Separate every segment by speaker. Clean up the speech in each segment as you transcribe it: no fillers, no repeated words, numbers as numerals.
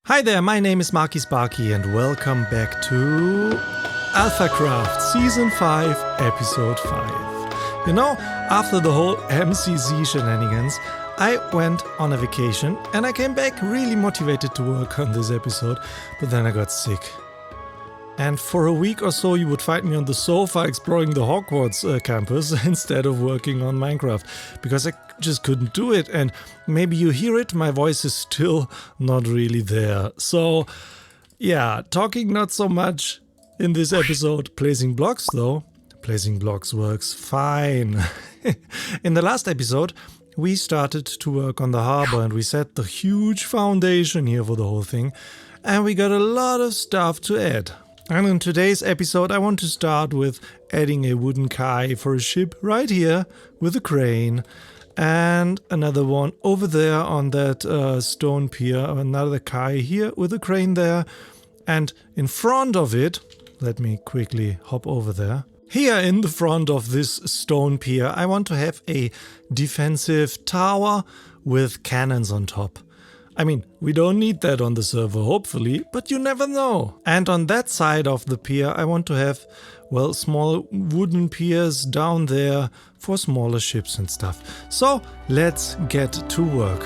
Speaker 1: Hi there, my name is Marki Sparki and welcome back to AlphaCraft Season 5, Episode 5. You know, after the whole MCZ shenanigans, I went on a vacation and I came back really motivated to work on this episode, but then I got sick. And for a week or so you would find me on the sofa exploring the Hogwarts campus instead of working on Minecraft, because I just couldn't do it, and maybe you hear it, my voice is still not really there. So yeah, talking not so much in this episode. Placing blocks though, placing blocks works fine. In the last episode we started to work on the harbor and we set the huge foundation here for the whole thing, and we got a lot of stuff to add. And in today's episode I want to start with adding a wooden quay for a ship right here with a crane, and another one over there on that stone pier, another quay here with a crane there, and in front of it, let me quickly hop over there. Here in the front of this stone pier I want to have a defensive tower with cannons on top. I mean, we don't need that on the server, hopefully, but you never know. And on that side of the pier I want to have, well, small wooden piers down there for smaller ships and stuff. So let's get to work.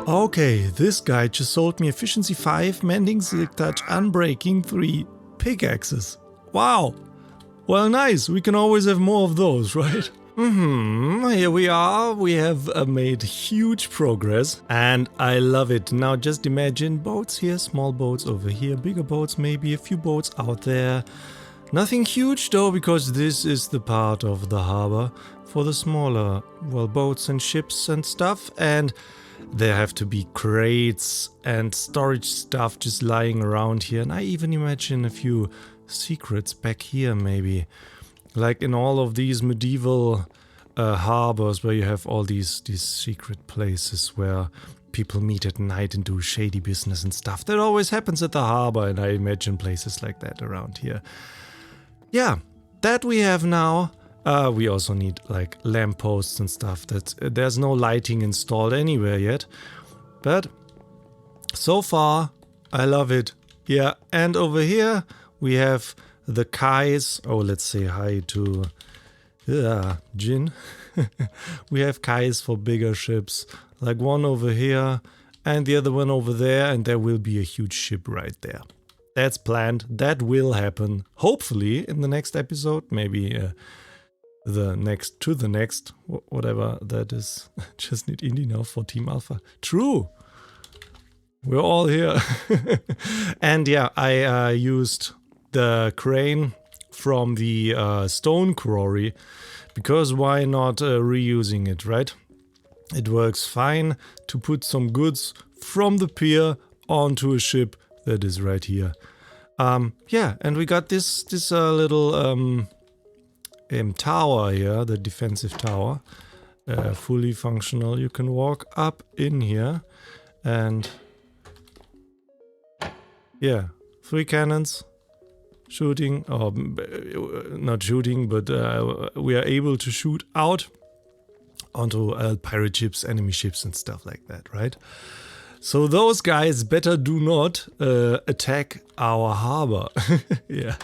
Speaker 1: Okay, this guy just sold me efficiency 5, mending, silk touch, unbreaking 3 pickaxes. Wow! Well, nice, we can always have more of those, right? Here we are, we have made huge progress and I love it. Now just imagine boats here, small boats over here, bigger boats, maybe a few boats out there. Nothing huge though, because this is the part of the harbor for the smaller, well, boats and ships and stuff, and there have to be crates and storage stuff just lying around here, and I even imagine a few secrets back here maybe. Like in all of these medieval harbors where you have all these secret places where people meet at night and do shady business and stuff. That always happens at the harbor, and I imagine places like that around here. Yeah, that we have now. We also need like lampposts and stuff. There's no lighting installed anywhere yet, but so far I love it. Yeah, and over here we have the quays. Oh, let's say hi to Jin. We have quays for bigger ships, like one over here and the other one over there, and there will be a huge ship right there. That's planned. That will happen, hopefully, in the next episode, maybe the next, whatever that is. Just need indie now for Team Alpha. True! We're all here. And yeah, I used the crane from the stone quarry, because why not reusing it, right? It works fine to put some goods from the pier onto a ship that is right here. Yeah, and we got this little tower here, the defensive tower, fully functional. You can walk up in here and yeah, 3 cannons shooting, or not shooting, but we are able to shoot out onto pirate ships, enemy ships and stuff like that, right? So those guys better do not attack our harbor. Yeah.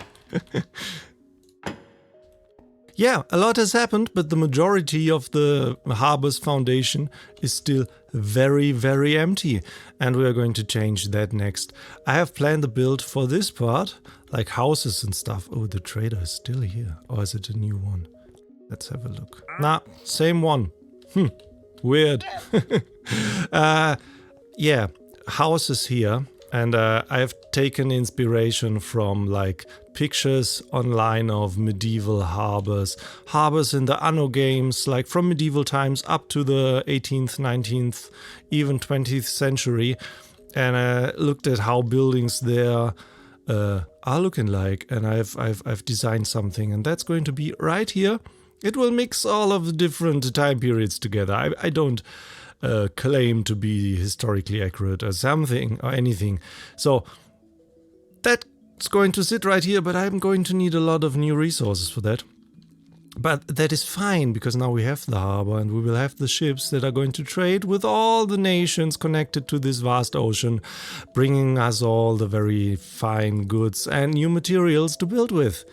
Speaker 1: Yeah, a lot has happened, but the majority of the harbor's foundation is still very, very empty. And we are going to change that next. I have planned the build for this part, like houses and stuff. Oh, the trader is still here. Or is it a new one? Let's have a look. Nah, same one. Weird. Yeah, houses here. And I have taken inspiration from like pictures online of medieval harbors. Harbors in the Anno games, like from medieval times up to the 18th, 19th, even 20th century. And I looked at how buildings there are looking like. And I've designed something. And that's going to be right here. It will mix all of the different time periods together. I don't claim to be historically accurate or something or anything. So that's going to sit right here, but I'm going to need a lot of new resources for that. But that is fine, because now we have the harbor and we will have the ships that are going to trade with all the nations connected to this vast ocean, bringing us all the very fine goods and new materials to build with.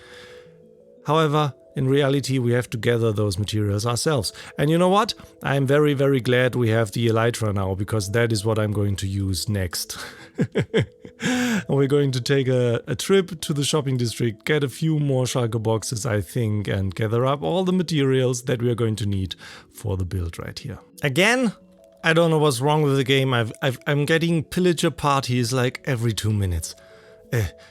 Speaker 1: However, in reality, we have to gather those materials ourselves. And you know what? I'm very, very glad we have the elytra now, because that is what I'm going to use next. And we're going to take a trip to the shopping district, get a few more shulker boxes, I think, and gather up all the materials that we are going to need for the build right here. Again, I don't know what's wrong with the game. I'm getting pillager parties like every 2 minutes.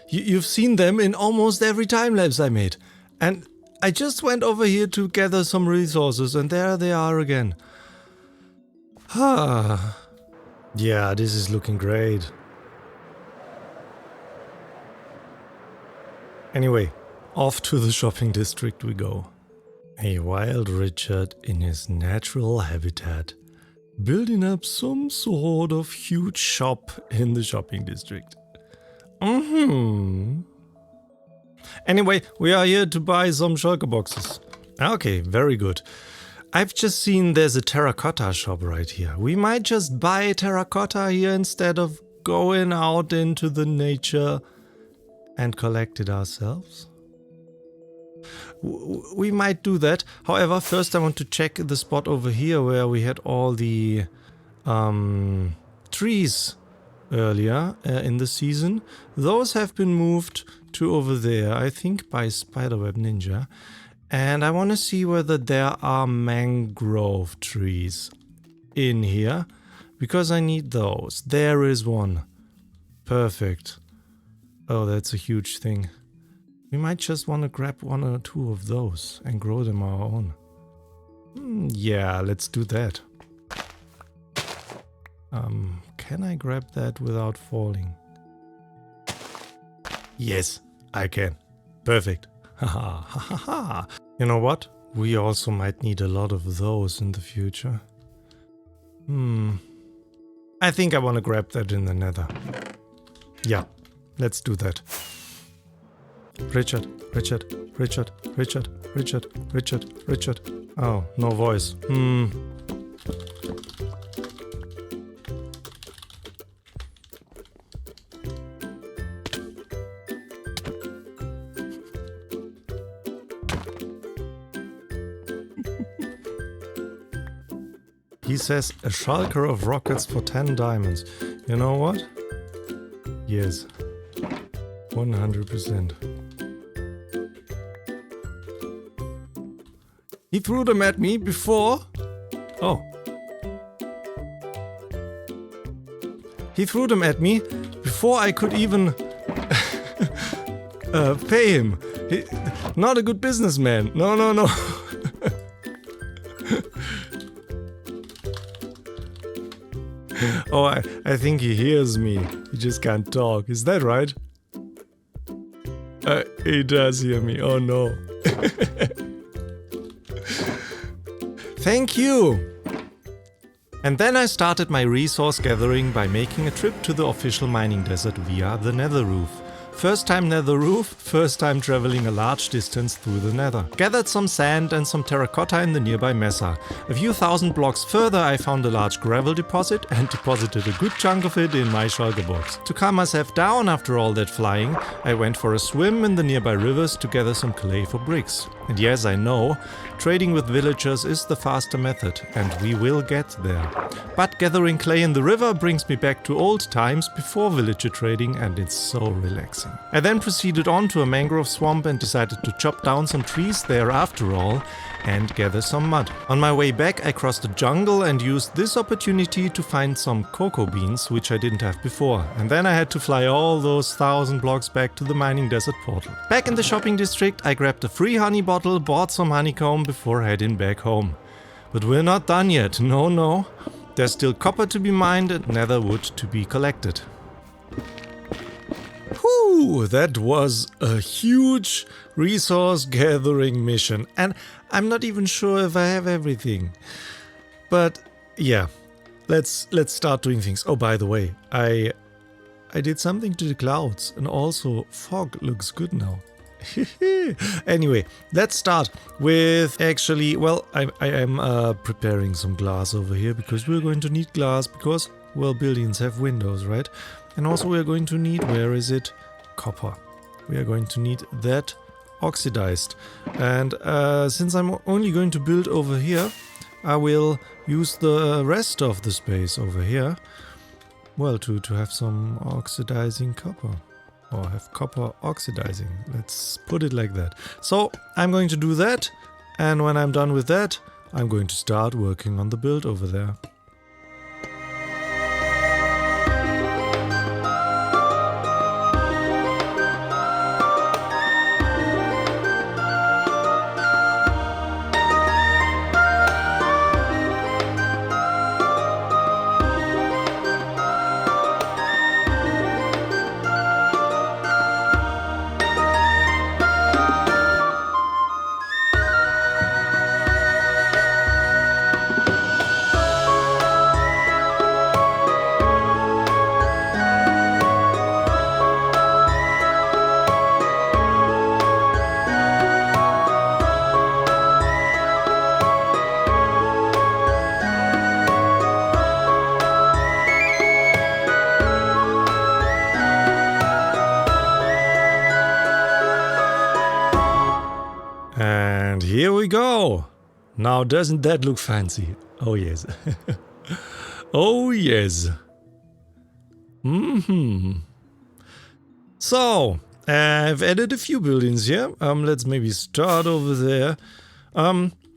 Speaker 1: You've seen them in almost every time-lapse I made. And I just went over here to gather some resources, and there they are again. Yeah, this is looking great. Anyway, off to the shopping district we go. A wild Richard in his natural habitat, building up some sort of huge shop in the shopping district. Anyway, we are here to buy some shulker boxes. Okay, very good. I've just seen there's a terracotta shop right here. We might just buy terracotta here instead of going out into the nature and collect it ourselves. We might do that. However, first I want to check the spot over here where we had all the trees earlier in the season. Those have been moved to over there, I think by Spiderweb Ninja. And I want to see whether there are mangrove trees in here, because I need those. There is one. Perfect. Oh, that's a huge thing. We might just want to grab 1 or 2 of those and grow them our own. Yeah, let's do that. Can I grab that without falling? Yes, I can. Perfect. Haha, ha ha ha. You know what? We also might need a lot of those in the future. I think I want to grab that in the nether. Yeah, let's do that. Richard. Oh, no voice. He says a shulker of rockets for 10 diamonds. You know what? Yes. 100%. He threw them at me before. Oh. He threw them at me before I could even pay him. Not a good businessman. No. Oh, I think he hears me. He just can't talk. Is that right? He does hear me. Oh no. Thank you! And then I started my resource gathering by making a trip to the official mining desert via the nether roof. First time nether roof, first time traveling a large distance through the nether. Gathered some sand and some terracotta in the nearby mesa. A few thousand blocks further I found a large gravel deposit and deposited a good chunk of it in my shulker box. To calm myself down after all that flying, I went for a swim in the nearby rivers to gather some clay for bricks. And yes, I know, trading with villagers is the faster method, and we will get there. But gathering clay in the river brings me back to old times before villager trading, and it's so relaxing. I then proceeded on to a mangrove swamp and decided to chop down some trees there after all, and gather some mud. On my way back, I crossed a jungle and used this opportunity to find some cocoa beans, which I didn't have before. And then I had to fly all those 1,000 blocks back to the mining desert portal. Back in the shopping district, I grabbed a free honey bottle, bought some honeycomb before heading back home. But we're not done yet, no. There's still copper to be mined and nether wood to be collected. Whew, that was a huge resource gathering mission, and I'm not even sure if I have everything. But yeah, let's start doing things. Oh, by the way, I did something to the clouds, and also fog looks good now. Anyway, let's start with actually, well, I am preparing some glass over here because we're going to need glass because, well, buildings have windows, right? And also we're going to need, where is it? Copper. We are going to need that oxidized. And since I'm only going to build over here, I will use the rest of the space over here, well, to have some oxidizing copper. Or have copper oxidizing. Let's put it like that. So I'm going to do that, and when I'm done with that, I'm going to start working on the build over there. And here we go. Now, doesn't that look fancy? Oh yes. Oh yes. So, I've added a few buildings here. Let's maybe start over there.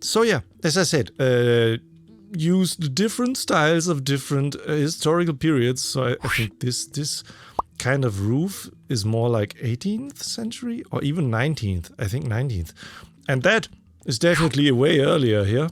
Speaker 1: So yeah, as I said, used different styles of different historical periods. So I think this kind of roof is more like 18th century or even 19th. I think 19th. And that is definitely way earlier here.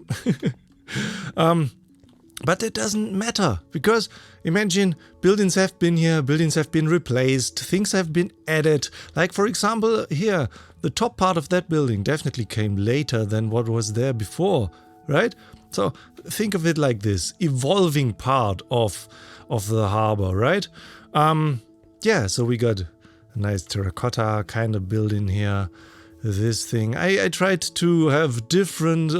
Speaker 1: But it doesn't matter, because imagine buildings have been here, buildings have been replaced, things have been added. Like for example here, the top part of that building definitely came later than what was there before, right? So think of it like this, evolving part of the harbor, right? Yeah, so we got a nice terracotta kind of building here. This thing. I tried to have different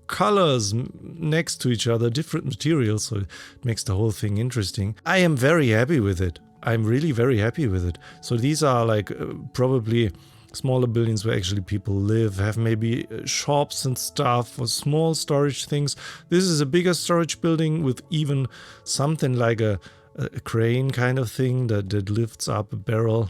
Speaker 1: colors next to each other, different materials, so it makes the whole thing interesting. I am very happy with it. I'm really very happy with it. So these are like probably smaller buildings where actually people live, have maybe shops and stuff or small storage things. This is a bigger storage building with even something like a crane kind of thing that lifts up a barrel.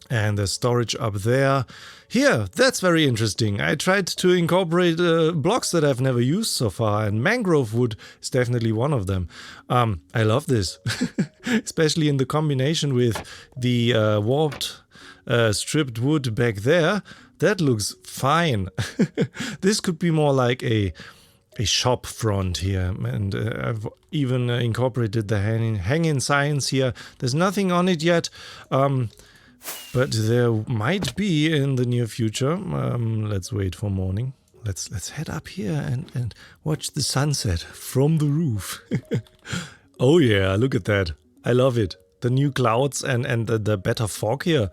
Speaker 1: And there's storage up there. Here, that's very interesting. I tried to incorporate blocks that I've never used so far, and mangrove wood is definitely one of them. I love this, especially in the combination with the warped stripped wood back there. That looks fine. This could be more like a shop front here, and I've even incorporated the hanging signs here. There's nothing on it yet. But there might be in the near future. Let's wait for morning. Let's head up here and watch the sunset from the roof. Oh yeah, look at that. I love it. The new clouds and the better fog here.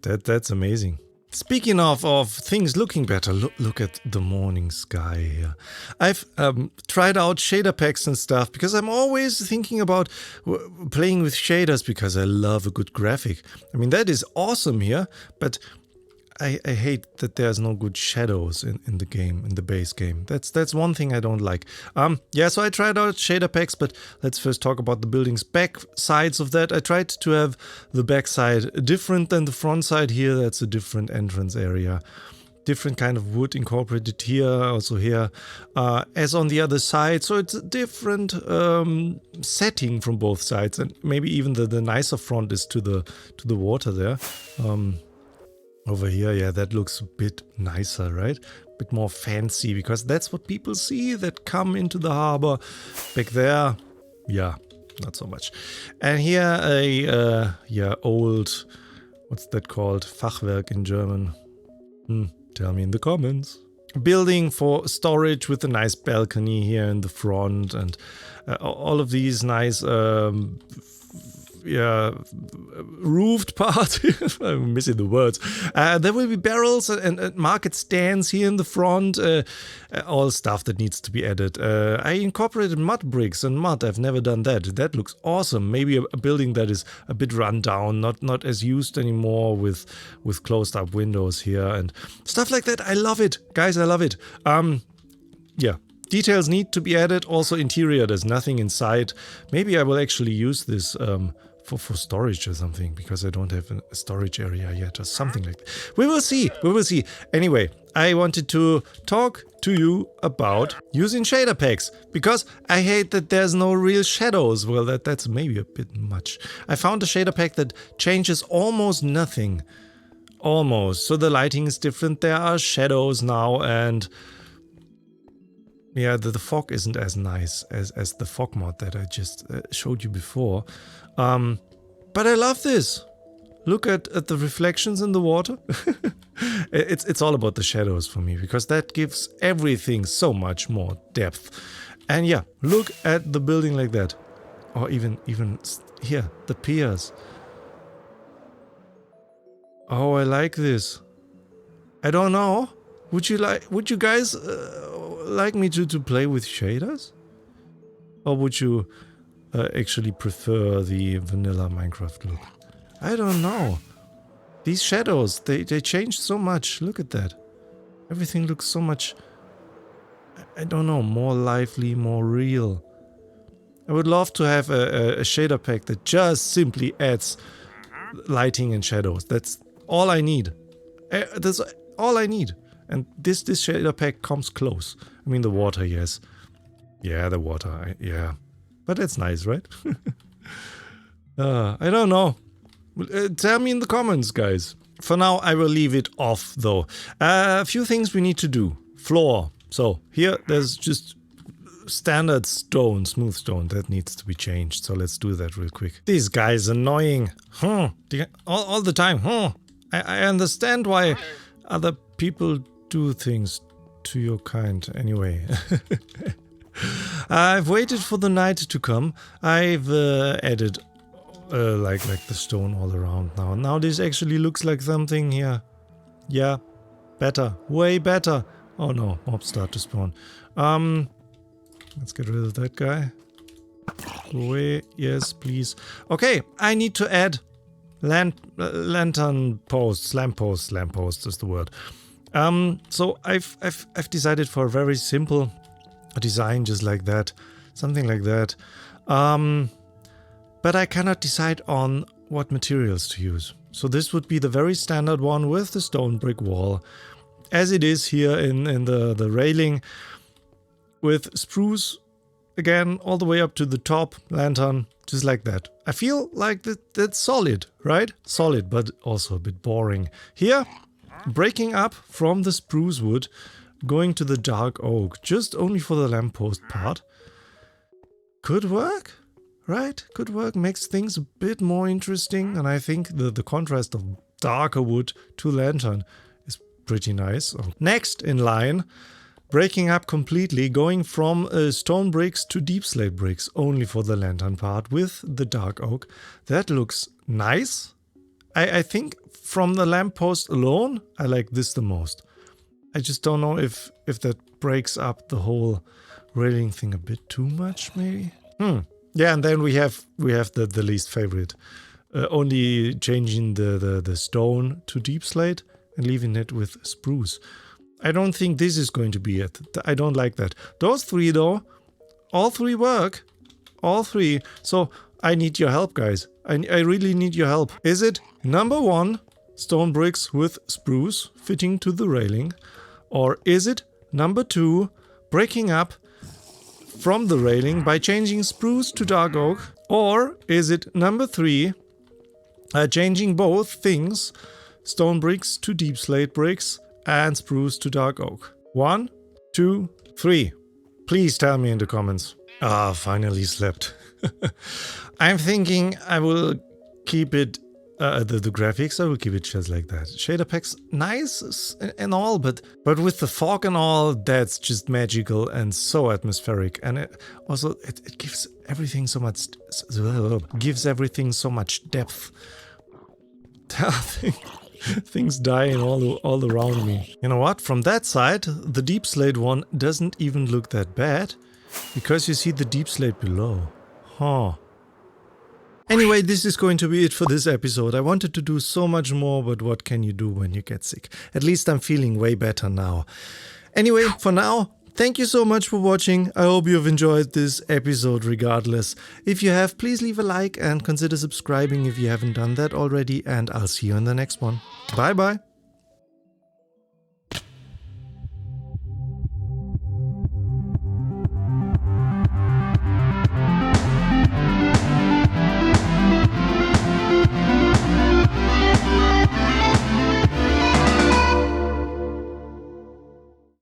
Speaker 1: That's amazing. Speaking of things looking better, look at the morning sky here. I've tried out shader packs and stuff because I'm always thinking about playing with shaders because I love a good graphic. I mean, that is awesome here, but I hate that there's no good shadows in the game, in the base game. That's one thing I don't like. Yeah, so I tried out shader packs, but let's first talk about the building's back sides of that. I tried to have the back side different than the front side here. That's a different entrance area. Different kind of wood incorporated here, also here, as on the other side. So it's a different setting from both sides, and maybe even the nicer front is to the water there. Over here, yeah, that looks a bit nicer, right? A bit more fancy, because that's what people see that come into the harbor. Back there, yeah, not so much. And here a yeah, old, what's that called? Fachwerk in German. Tell me in the comments. Building for storage with a nice balcony here in the front, and all of these nice yeah, roofed part. I'm missing the words. There will be barrels and market stands here in the front. All stuff that needs to be added. I incorporated mud bricks and mud. I've never done that. That looks awesome. Maybe a building that is a bit run down, not as used anymore, with closed up windows here and stuff like that. I love it, guys. I love it. Yeah. Details need to be added. Also interior, there's nothing inside. Maybe I will actually use this for storage or something, because I don't have a storage area yet or something like that. We will see. We will see. Anyway, I wanted to talk to you about using shader packs, because I hate that there's no real shadows. Well, that's maybe a bit much. I found a shader pack that changes almost nothing. Almost. So the lighting is different. There are shadows now, and yeah, the fog isn't as nice as the fog mod that I just showed you before. But I love this. Look at the reflections in the water. It's all about the shadows for me, because that gives everything so much more depth. And yeah, look at the building like that. Or even here, the piers. Oh, I like this. I don't know. Would you guys like me to play with shaders? Or would you actually prefer the vanilla Minecraft look? I don't know. These shadows, they change so much. Look at that. Everything looks so much, I don't know, more lively, more real. I would love to have a shader pack that just simply adds lighting and shadows. That's all I need. That's all I need. And this shader pack comes close. I mean, the water, yes. Yeah, the water, yeah. But that's nice, right? I don't know. Tell me in the comments, guys. For now, I will leave it off, though. A few things we need to do. Floor. So, here, there's just standard stone, smooth stone. That needs to be changed. So, let's do that real quick. This guy is annoying. All the time. I understand why other people do things to your kind. Anyway. I've waited for the night to come. I've added like the stone all around now. Now this actually looks like something here. Yeah, better, way better. Oh no, mobs start to spawn. Let's get rid of that guy. Go away, yes, please. Okay, I need to add lantern posts, lampposts is the word. So I've decided for a very simple design, just like that, something like that. But I cannot decide on what materials to use. So this would be the very standard one with the stone brick wall, as it is here in the railing, with spruce again all the way up to the top, lantern, just like that. I feel like that's solid, right? Solid, but also a bit boring. Here, breaking up from the spruce wood, going to the dark oak, just only for the lamppost part. Could work, right? Could work, makes things a bit more interesting, and I think the contrast of darker wood to lantern is pretty nice. Next in line, breaking up completely, going from stone bricks to deep slate bricks, only for the lantern part with the dark oak. That looks nice. I think from the lamppost alone, I like this the most. I just don't know if that breaks up the whole railing thing a bit too much, maybe. Yeah, and then we have the least favorite. Only changing the stone to deep slate and leaving it with spruce. I don't think this is going to be it. I don't like that. Those three though, all three work. All three. So I need your help, guys. I really need your help. Is it number 1, stone bricks with spruce fitting to the railing? Or is it number 2, breaking up from the railing by changing spruce to dark oak? Or is it number 3, changing both things, stone bricks to deep slate bricks and spruce to dark oak? 1, 2, 3. Please tell me in the comments. Ah, finally slept. I'm thinking I will keep it, the graphics, I will keep it just like that. Shader packs, nice and all, but with the fog and all, that's just magical and so atmospheric. And it gives everything so much, depth. Things dying all around me. You know what? From that side, the deep slate one doesn't even look that bad, because you see the deep slate below. Huh. Anyway, this is going to be it for this episode. I wanted to do so much more, but what can you do when you get sick? At least I'm feeling way better now. Anyway, for now, thank you so much for watching. I hope you've enjoyed this episode regardless. If you have, please leave a like and consider subscribing if you haven't done that already, and I'll see you in the next one. Bye bye.